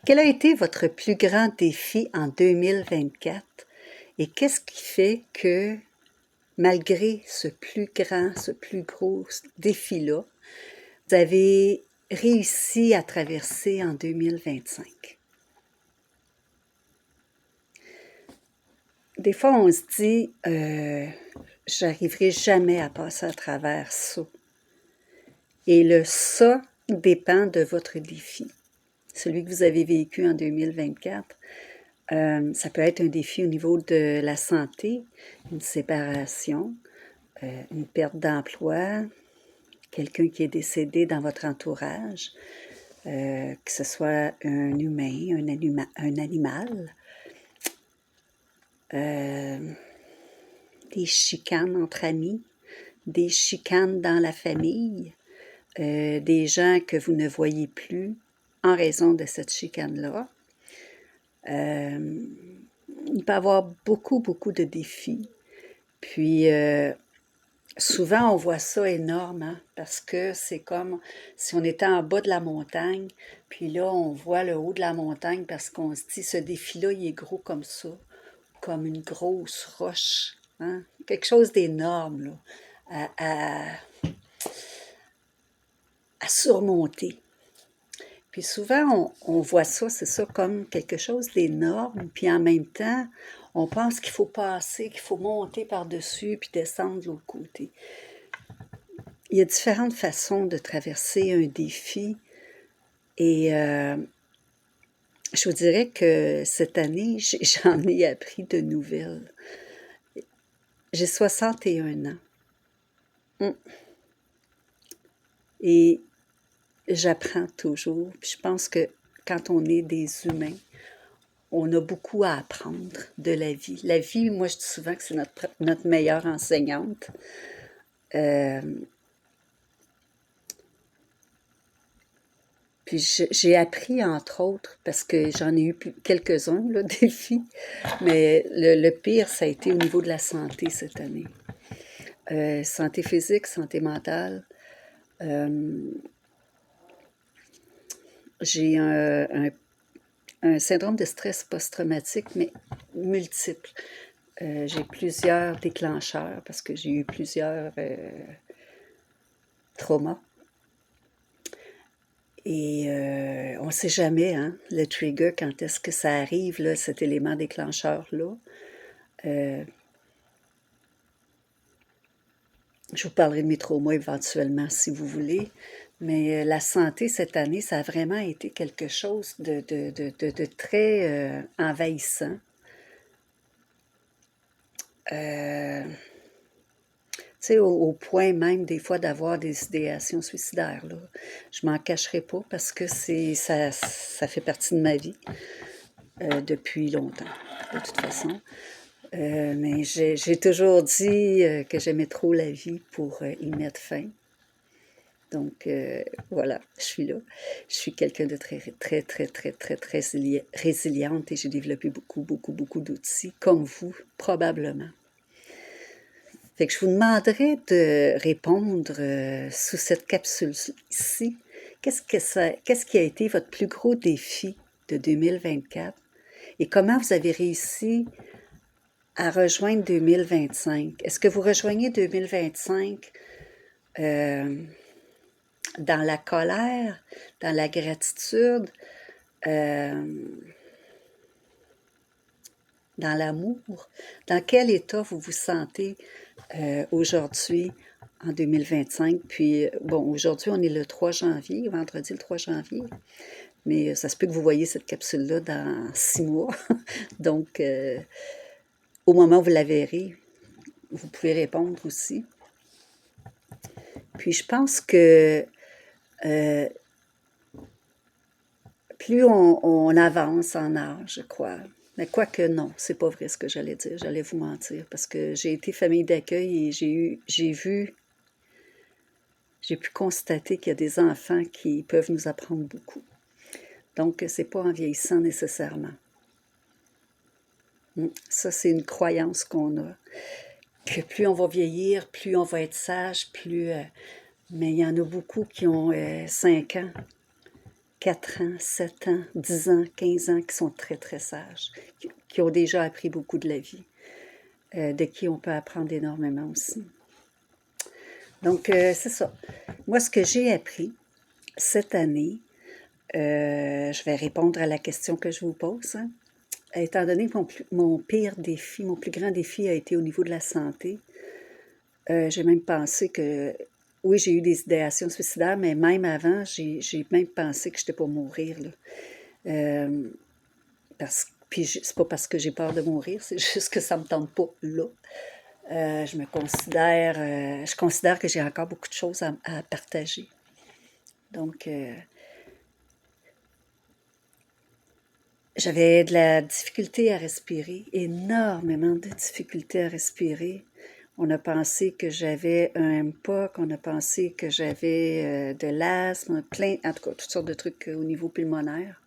Quel a été votre plus grand défi en 2024 et qu'est-ce qui fait que, malgré ce plus grand, ce plus gros défi-là, vous avez réussi à traverser en 2025? Des fois, on se dit, j'arriverai jamais à passer à travers ça. Et le ça dépend de votre défi. Celui que vous avez vécu en 2024, ça peut être un défi au niveau de la santé, une séparation, une perte d'emploi, quelqu'un qui est décédé dans votre entourage, que ce soit un humain, un animal, des chicanes entre amis, des chicanes dans la famille, des gens que vous ne voyez plus en raison de cette chicane-là. Il peut y avoir beaucoup de défis. Puis, souvent, on voit ça énorme, hein, parce que c'est comme si on était en bas de la montagne, puis là, on voit le haut de la montagne parce qu'on se dit, ce défi-là, il est gros comme ça, comme une grosse roche, hein, quelque chose d'énorme, là, à surmonter. Puis souvent, on voit ça, c'est ça, comme quelque chose d'énorme, puis en même temps, on pense qu'il faut passer, qu'il faut monter par-dessus, puis descendre de l'autre côté. Il y a différentes façons de traverser un défi, et je vous dirais que cette année, j'en ai appris de nouvelles. J'ai 61 ans. Et j'apprends toujours, puis je pense que quand on est des humains, on a beaucoup à apprendre de la vie. La vie, moi, je dis souvent que c'est notre meilleure enseignante. Puis j'ai appris, entre autres, parce que j'en ai eu quelques-uns, là, défis, mais le pire, ça a été au niveau de la santé cette année. Santé physique, santé mentale. J'ai un syndrome de stress post-traumatique, mais multiple. J'ai plusieurs déclencheurs parce que j'ai eu plusieurs traumas. Et on ne sait jamais, hein, le trigger, quand est-ce que ça arrive, là, cet élément déclencheur-là. Je vous parlerai de mes traumas éventuellement, si vous voulez. Mais la santé, cette année, ça a vraiment été quelque chose de très envahissant. Tu sais, au point même des fois d'avoir des idéations suicidaires, là. Je m'en cacherai pas parce que ça fait partie de ma vie depuis longtemps, de toute façon. Mais j'ai toujours dit que j'aimais trop la vie pour y mettre fin. Donc, voilà, je suis là. Je suis quelqu'un de très résiliente et j'ai développé beaucoup d'outils, comme vous, probablement. Fait que je vous demanderai de répondre sous cette capsule-ci. Qu'est-ce qui a été votre plus gros défi de 2024 et comment vous avez réussi à rejoindre 2025? Est-ce que vous rejoignez 2025 dans la colère, dans la gratitude, dans l'amour? Dans quel état vous vous sentez aujourd'hui, en 2025? Puis, bon, aujourd'hui, on est le 3 janvier, vendredi le 3 janvier, mais ça se peut que vous voyez cette capsule-là dans 6 mois. Donc, au moment où vous la verrez, vous pouvez répondre aussi. Puis, je pense que plus on avance en âge, je crois. Mais quoique non, c'est pas vrai ce que j'allais dire, j'allais vous mentir, parce que j'ai été famille d'accueil et j'ai pu constater qu'il y a des enfants qui peuvent nous apprendre beaucoup. Donc, c'est pas en vieillissant nécessairement. Ça, c'est une croyance qu'on a, que plus on va vieillir, plus on va être sage, plus... mais il y en a beaucoup qui ont 5 ans 4 ans, 7 ans, 10 ans, 15 ans, qui sont très, très sages, qui ont déjà appris beaucoup de la vie, de qui on peut apprendre énormément aussi. Donc, c'est ça. Moi, ce que j'ai appris cette année, je vais répondre à la question que je vous pose. Hein. Étant donné que mon pire défi, mon plus grand défi a été au niveau de la santé, j'ai même pensé que, oui, j'ai eu des idéations suicidaires, mais même avant, j'ai même pensé que je n'étais pas mourir. Là. Puis c'est pas parce que j'ai peur de mourir, c'est juste que ça me tente pas là. Je considère que j'ai encore beaucoup de choses à partager. Donc, j'avais de la difficulté à respirer, énormément de difficulté à respirer. On a pensé que j'avais un MPOC, on a pensé que j'avais de l'asthme, en tout cas, toutes sortes de trucs au niveau pulmonaire.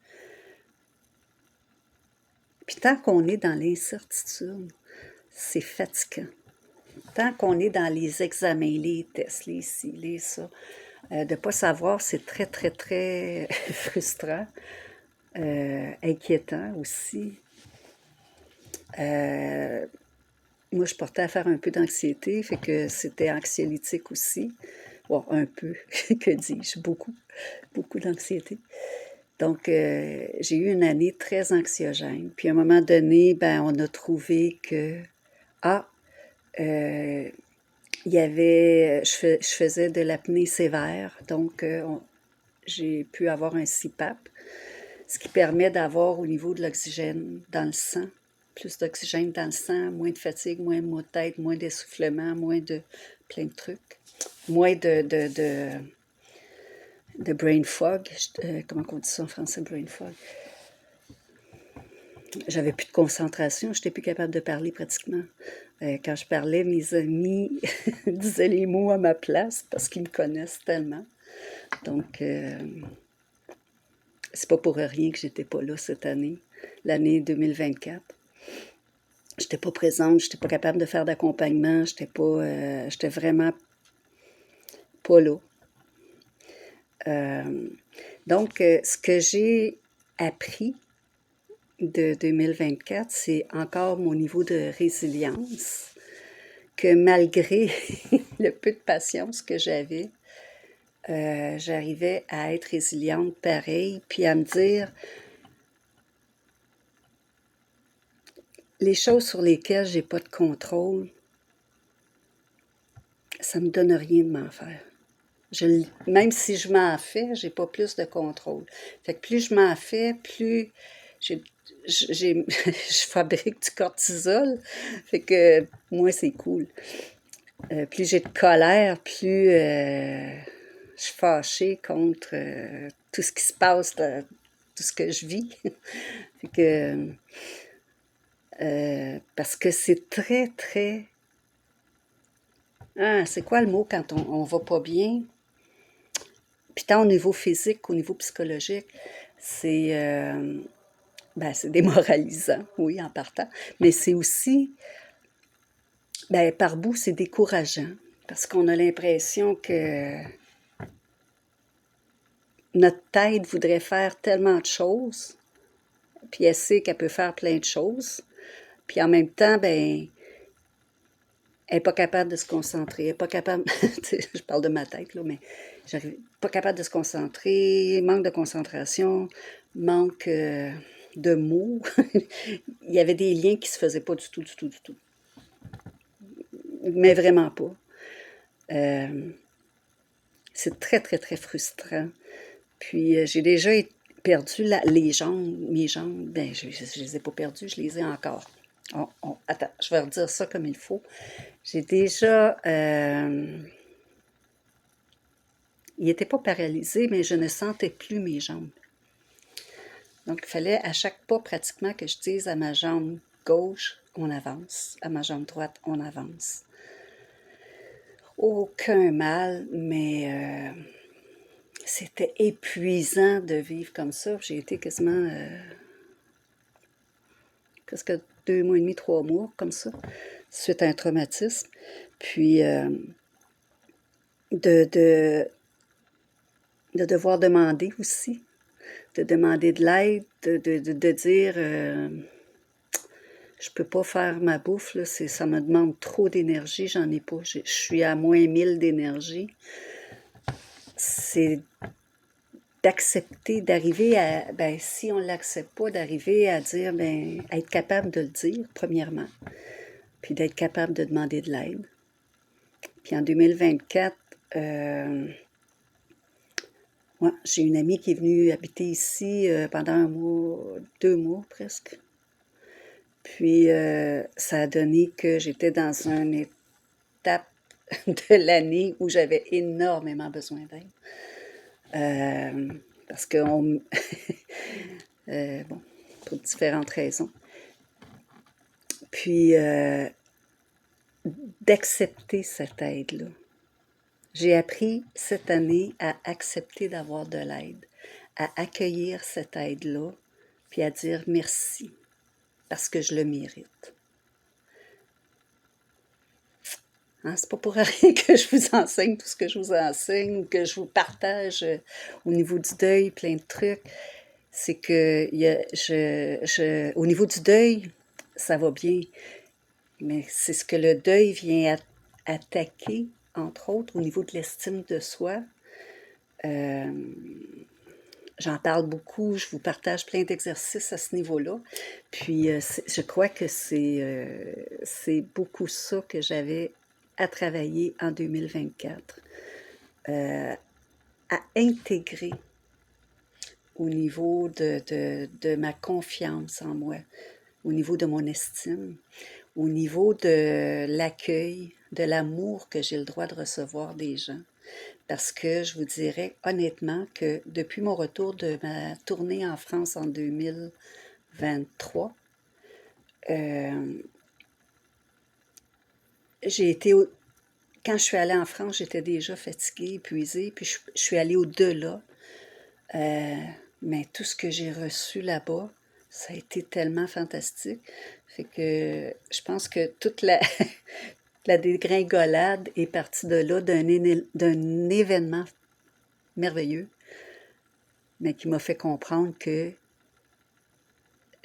Puis tant qu'on est dans l'incertitude, c'est fatigant. Tant qu'on est dans les examens, les tests, les ci, les ça, de ne pas savoir, c'est très, très, très frustrant, inquiétant aussi. Moi, je portais à faire un peu d'anxiété, fait que c'était anxiolytique aussi. Bon, un peu, que dis-je, beaucoup, beaucoup d'anxiété. Donc, j'ai eu une année très anxiogène. Puis à un moment donné, ben, on a trouvé que, il y avait, je faisais de l'apnée sévère, donc j'ai pu avoir un CPAP, ce qui permet d'avoir au niveau de l'oxygène dans le sang, plus d'oxygène dans le sang, moins de fatigue, moins de maux de tête, moins d'essoufflement, moins de plein de trucs, moins de brain fog. Comment on dit ça en français, brain fog? J'avais plus de concentration, je n'étais plus capable de parler pratiquement. Quand je parlais, mes amis disaient les mots à ma place parce qu'ils me connaissent tellement. Donc, c'est pas pour rien que j'étais pas là cette année, l'année 2024. J'étais pas présente, j'étais pas capable de faire d'accompagnement, j'étais vraiment pas là. Donc, ce que j'ai appris de 2024, c'est encore mon niveau de résilience, que malgré le peu de patience que j'avais, j'arrivais à être résiliente pareil, puis à me dire les choses sur lesquelles j'ai pas de contrôle, ça me donne rien de m'en faire. Même si je m'en fais, j'ai pas plus de contrôle. Fait que plus je m'en fais, plus je fabrique du cortisol. Fait que moi, c'est cool. Plus j'ai de colère, plus je suis fâchée contre tout ce qui se passe, tout ce que je vis. Fait que, parce que c'est très, très... Ah, c'est quoi le mot quand on va pas bien? Puis tant au niveau physique qu'au niveau psychologique, c'est c'est démoralisant, oui, en partant. Mais c'est aussi, par bout, c'est décourageant. Parce qu'on a l'impression que notre tête voudrait faire tellement de choses, puis elle sait qu'elle peut faire plein de choses. Puis en même temps, elle n'est pas capable de se concentrer. Elle n'est pas capable, je parle de ma tête, là, mais j'arrive pas capable de se concentrer, manque de concentration, manque de mots. Il y avait des liens qui se faisaient pas du tout, du tout, du tout. Mais vraiment pas. C'est très, très, très frustrant. Puis j'ai déjà perdu mes jambes. Je les ai pas perdues, je les ai encore. Attends, je vais redire ça comme il faut. J'ai déjà... il n'était pas paralysé, mais je ne sentais plus mes jambes. Donc, il fallait à chaque pas pratiquement que je dise à ma jambe gauche, on avance. À ma jambe droite, on avance. Aucun mal, mais c'était épuisant de vivre comme ça. J'ai été quasiment presque 2 mois et demi, 3 mois comme ça, suite à un traumatisme. Puis de devoir demander aussi. de demander de l'aide, de dire je peux pas faire ma bouffe, là, ça me demande trop d'énergie, j'en ai pas, je suis à moins 1000 d'énergie. C'est d'accepter, d'arriver à, ben si on l'accepte pas, d'arriver à dire, ben être capable de le dire, premièrement, puis d'être capable de demander de l'aide. Puis en 2024, ouais, j'ai une amie qui est venue habiter ici pendant un mois, 2 mois presque. Puis ça a donné que j'étais dans une étape de l'année où j'avais énormément besoin d'aide. Parce que bon, pour différentes raisons. Puis d'accepter cette aide-là. J'ai appris cette année à accepter d'avoir de l'aide, à accueillir cette aide-là, puis à dire merci, parce que je le mérite. Hein, c'est pas pour rien que je vous enseigne tout ce que je vous enseigne, ou que je vous partage au niveau du deuil, plein de trucs. C'est que au niveau du deuil, ça va bien, mais c'est ce que le deuil vient attaquer, entre autres, au niveau de l'estime de soi. J'en parle beaucoup, je vous partage plein d'exercices à ce niveau-là. Puis je crois que c'est beaucoup ça que j'avais à travailler en 2024. À intégrer au niveau de ma confiance en moi, au niveau de mon estime, au niveau de l'accueil, de l'amour que j'ai le droit de recevoir des gens. Parce que je vous dirais honnêtement que depuis mon retour de ma tournée en France en 2023, quand je suis allée en France, j'étais déjà fatiguée, épuisée, puis je suis allée au-delà. Mais tout ce que j'ai reçu là-bas, ça a été tellement fantastique. Fait que je pense que toute la dégringolade est partie de là, d'un événement merveilleux, mais qui m'a fait comprendre que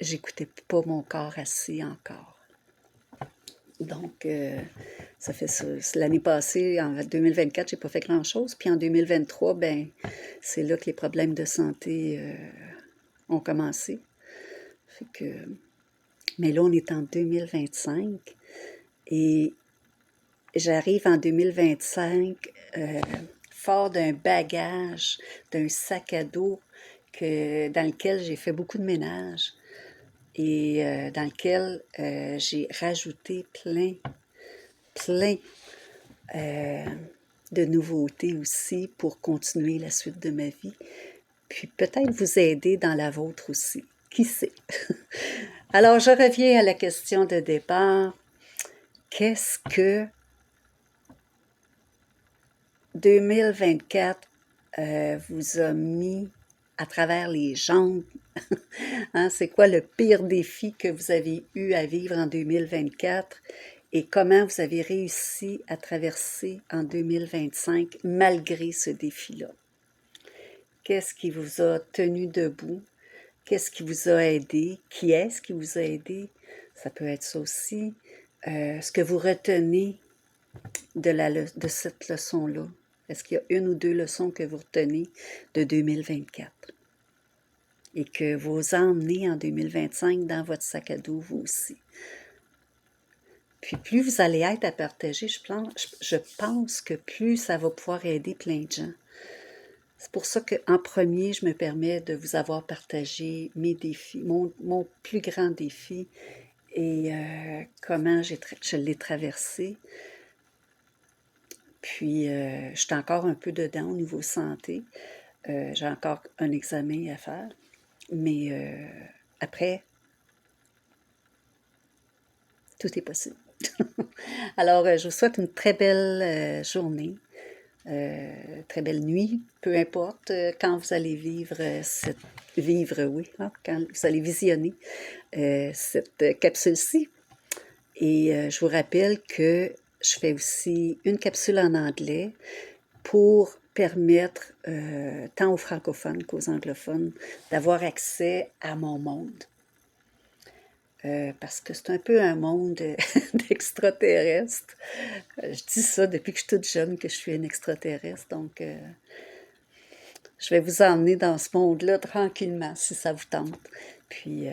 j'écoutais pas mon corps assez encore. Donc, ça fait ça. L'année passée, en 2024, j'ai pas fait grand-chose. Puis en 2023, ben, c'est là que les problèmes de santé ont commencé. Fait que, mais là, on est en 2025 et j'arrive en 2025 fort d'un bagage, d'un sac à dos dans lequel j'ai fait beaucoup de ménage et dans lequel j'ai rajouté plein de nouveautés aussi pour continuer la suite de ma vie. Puis peut-être vous aider dans la vôtre aussi. Qui sait? Alors, je reviens à la question de départ. Qu'est-ce que 2024 vous a mis à travers les jambes? Hein, c'est quoi le pire défi que vous avez eu à vivre en 2024 et comment vous avez réussi à traverser en 2025 malgré ce défi-là? Qu'est-ce qui vous a tenu debout? Qu'est-ce qui vous a aidé? Qui est-ce qui vous a aidé? Ça peut être ça aussi. Ce que vous retenez de cette leçon-là. Est-ce qu'il y a une ou deux leçons que vous retenez de 2024 et que vous emmenez en 2025 dans votre sac à dos, vous aussi? Puis plus vous allez être à partager, je pense que plus ça va pouvoir aider plein de gens. C'est pour ça qu'en premier, je me permets de vous avoir partagé mes défis, mon plus grand défi et comment je l'ai traversé. Puis, je suis encore un peu dedans au niveau santé. J'ai encore un examen à faire. Mais après, tout est possible. Alors, je vous souhaite une très belle journée, très belle nuit, peu importe quand vous allez quand vous allez visionner cette capsule-ci. Et je vous rappelle que je fais aussi une capsule en anglais pour permettre, tant aux francophones qu'aux anglophones, d'avoir accès à mon monde. Parce que c'est un peu un monde d'extraterrestres. Je dis ça depuis que je suis toute jeune, que je suis une extraterrestre, donc je vais vous emmener dans ce monde-là tranquillement, si ça vous tente. Puis,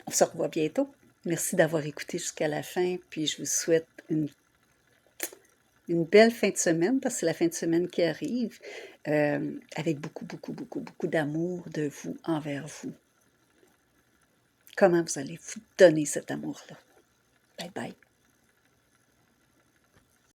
on se revoit bientôt. Merci d'avoir écouté jusqu'à la fin, puis je vous souhaite une belle fin de semaine, parce que c'est la fin de semaine qui arrive, avec beaucoup, beaucoup, beaucoup, beaucoup d'amour de vous envers vous. Comment vous allez vous donner cet amour-là? Bye bye.